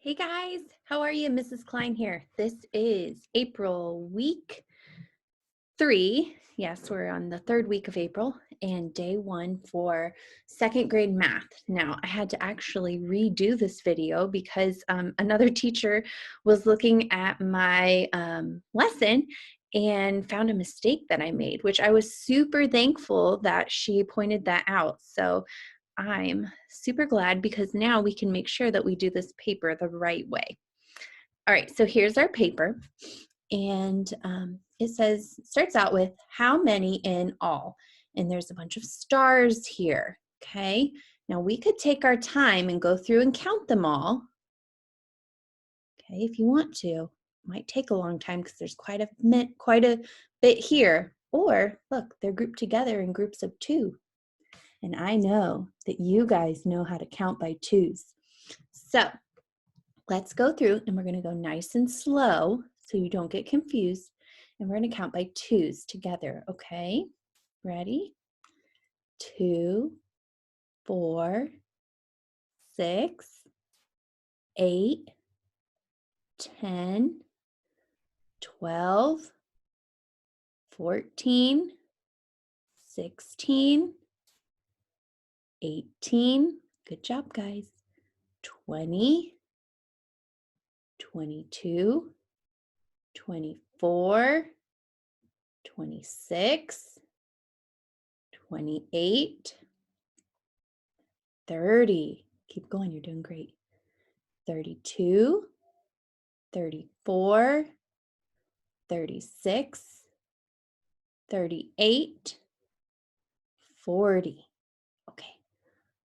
Hey guys, how are you? Mrs. Klein here. This is April week 3. Yes, we're on the 3rd week of April and day 1 for 2nd grade math. Now, I had to actually redo this video because another teacher was looking at my lesson and found a mistake that I made, which I was super thankful that she pointed that out. So I'm super glad because now we can make sure that we do this paper the right way. All right, so here's our paper, and it starts out with how many in all, and there's a bunch of stars here, okay? Now we could take our time and go through and count them all, okay, if you want to. It might take a long time because there's quite a bit here, or look, they're grouped together in groups of 2. And I know that you guys know how to count by 2s. So let's go through and we're going to go nice and slow so you don't get confused. And we're going to count by 2s together, okay? Ready? 2, 4, 6, 8, 10, 12, 14, 16, 18. Good job, guys. 20, 22, 24, 26, 28, 30. Keep going, you're doing great. 32, 34, 36, 38, 40. Okay,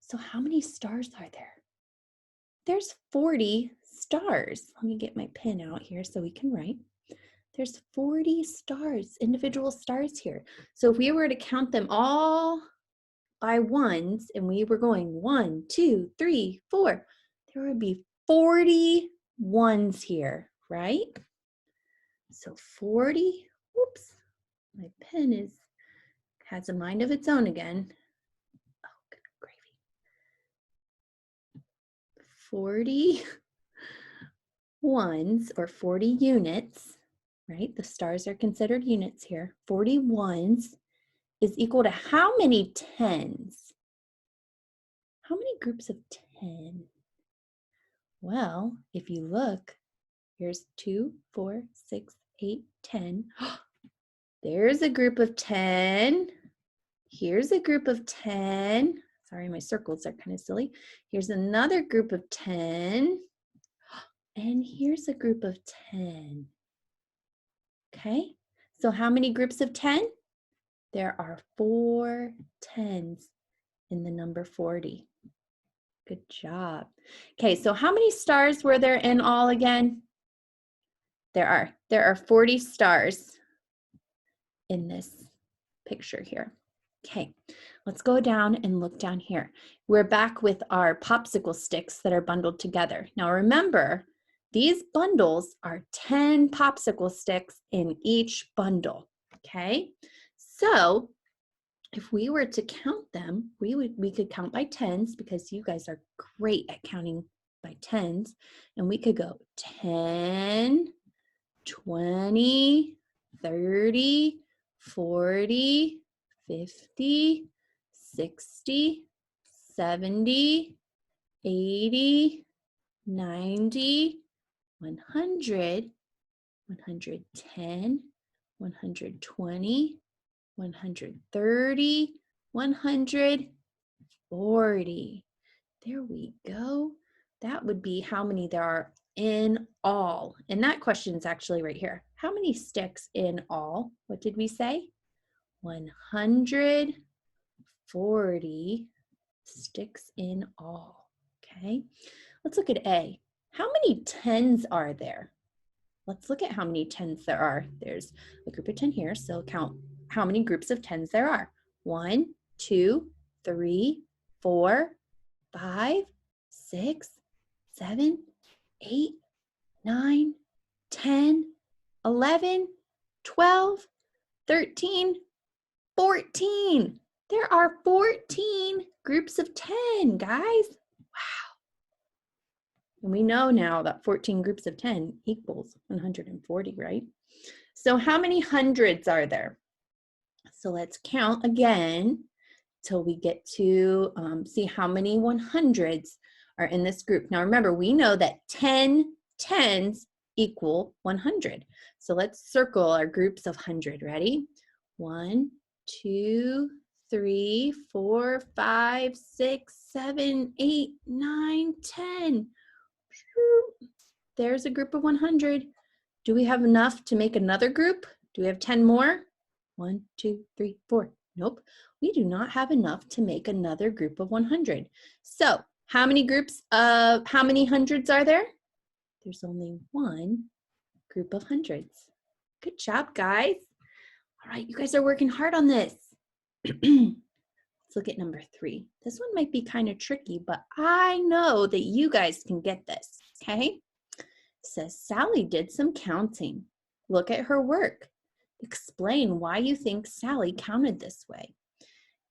so how many stars are there? There's 40 stars. Let me get my pen out here so we can write. There's 40 stars, individual stars here. So if we were to count them all by ones and we were going 1, 2, 3, 4, there would be 40 ones here, right? So 40, whoops, my pen has a mind of its own again. Oh, good gravy. 40 ones or 40 units, right? The stars are considered units here. 40 ones is equal to how many tens? How many groups of 10? Well, if you look, here's 2, 4, 6, 8, 10. There's a group of 10. Here's a group of 10. Sorry, my circles are kind of silly. Here's another group of 10. And here's a group of 10. Okay, so how many groups of 10? There are 4 tens in the number 40. Good job. Okay, so how many stars were there in all again? There are 40 stars in this picture here. Okay, let's go down and look down here. We're back with our popsicle sticks that are bundled together. Now remember, these bundles are 10 popsicle sticks in each bundle, okay? So if we were to count them, we could count by tens because you guys are great at counting by tens. And we could go 10, 20, 30, 40, 50, 60, 70, 80, 90, 100, 110, 120, 130, 140. There we go. That would be how many there are in all. And that question is actually right here. How many sticks in all? What did we say? 140 sticks in all. Okay, let's look at A. How many tens are there? Let's look at how many tens there are. There's a group of 10 here, so count how many groups of tens there are. 1, 2, 3, 4, 5, 6, 7, 8, 9, 10, 11, 12, 13, 14. There are 14 groups of 10, guys. Wow. And we know now that 14 groups of 10 equals 140, right? So how many hundreds are there? So let's count again till we get to see how many 100s are in this group. Now remember, we know that 10 tens equal 100. So let's circle our groups of 100. Ready? 1, 2, 3, 4, 5, 6, 7, 8, 9, 10. There's a group of 100. Do we have enough to make another group? Do we have 10 more? 1, 2, 3, 4. Nope, we do not have enough to make another group of 100. So how many hundreds are there? There's only one group of hundreds. Good job, guys. All right, you guys are working hard on this. Let's look at number 3. This one might be kind of tricky, but I know that you guys can get this, okay? It says, Sally did some counting. Look at her work. Explain why you think Sally counted this way.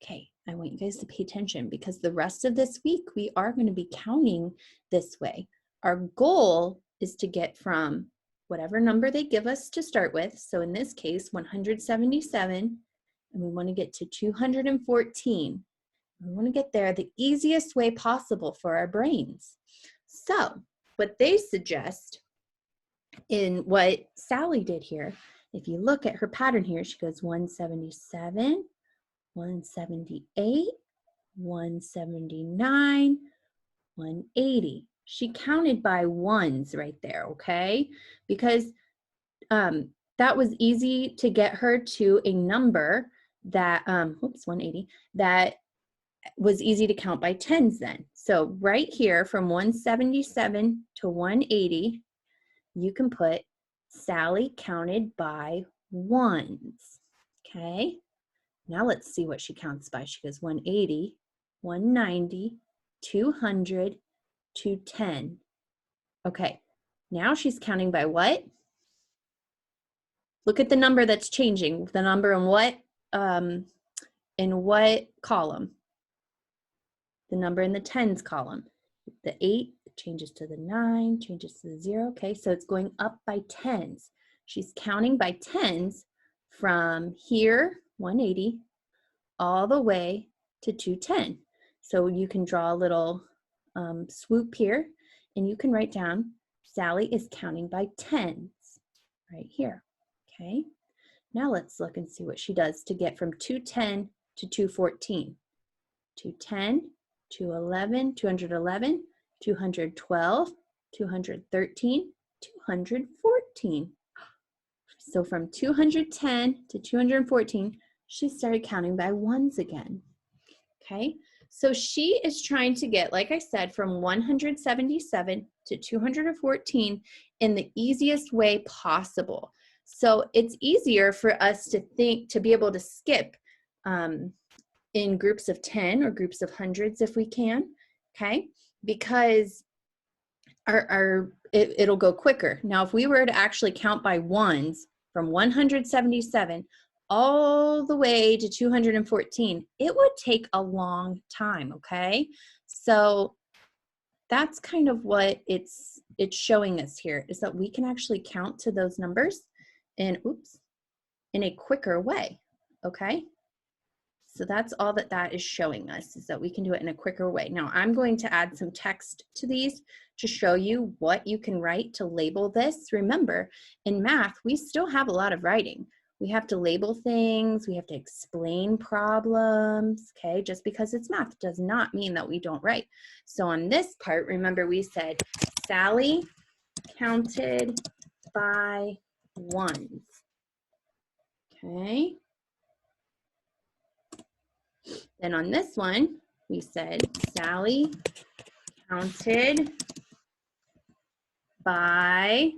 Okay, I want you guys to pay attention because the rest of this week, we are going to be counting this way. Our goal is to get from whatever number they give us to start with. So in this case, 177, and we want to get to 214. We want to get there the easiest way possible for our brains. So what they suggest in what Sally did here, if you look at her pattern here, she goes 177, 178, 179, 180. She counted by ones right there, okay? Because that was easy to get her to a number that, 180, that was easy to count by tens then. So right here from 177 to 180, you can put Sally counted by ones, okay? Now let's see what she counts by. She goes 180, 190, 200, 210. Okay, now she's counting by what? Look at the number that's changing. The number in what column? The number in the tens column. The 8 changes to the 9, changes to the 0. Okay, so it's going up by tens. She's counting by tens from here, 180, all the way to 210. So you can draw a little swoop here, and you can write down Sally is counting by tens right here. Okay, now let's look and see what she does to get from 210 to 214. 210, 211, 211, 212, 213, 214. So from 210 to 214, she started counting by ones again. Okay, so she is trying to get, like I said, from 177 to 214 in the easiest way possible. So it's easier for us to be able to skip in groups of 10 or groups of hundreds if we can, okay? Because it'll go quicker. Now, if we were to actually count by ones from 177 all the way to 214, it would take a long time, okay? So that's kind of what it's showing us here, is that we can actually count to those numbers in a quicker way, okay? So that's all that is showing us, is that we can do it in a quicker way. Now I'm going to add some text to these to show you what you can write to label this. Remember, in math, we still have a lot of writing. We have to label things, we have to explain problems, okay? Just because it's math does not mean that we don't write. So on this part, remember we said, Sally counted by ones, okay? Then on this one, we said Sally counted by,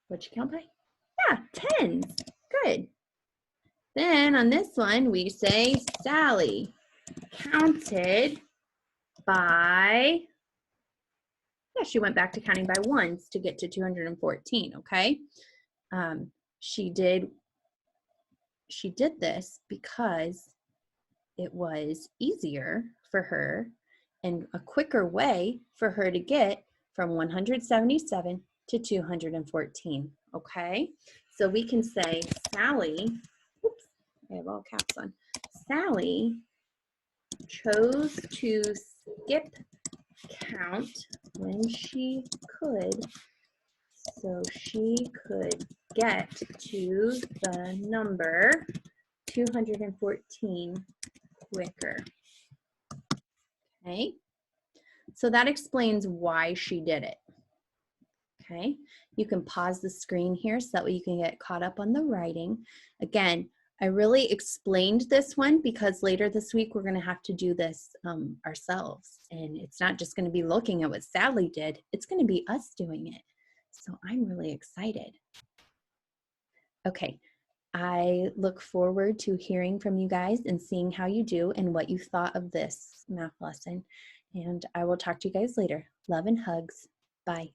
what'd you count by? Yeah, tens. Good. Then on this one, we say Sally counted by, yeah, she went back to counting by ones to get to 214, okay? She did this because it was easier for her and a quicker way for her to get from 177 to 214, okay? So we can say Sally, oops, I have all caps on. Sally chose to skip count when she could, so she could get to the number 214 quicker. Okay, so that explains why she did it. Okay, you can pause the screen here so that way you can get caught up on the writing. Again, I really explained this one because later this week we're going to have to do this ourselves. And it's not just going to be looking at what Sally did, it's going to be us doing it. So I'm really excited. Okay, I look forward to hearing from you guys and seeing how you do and what you thought of this math lesson. And I will talk to you guys later. Love and hugs. Bye.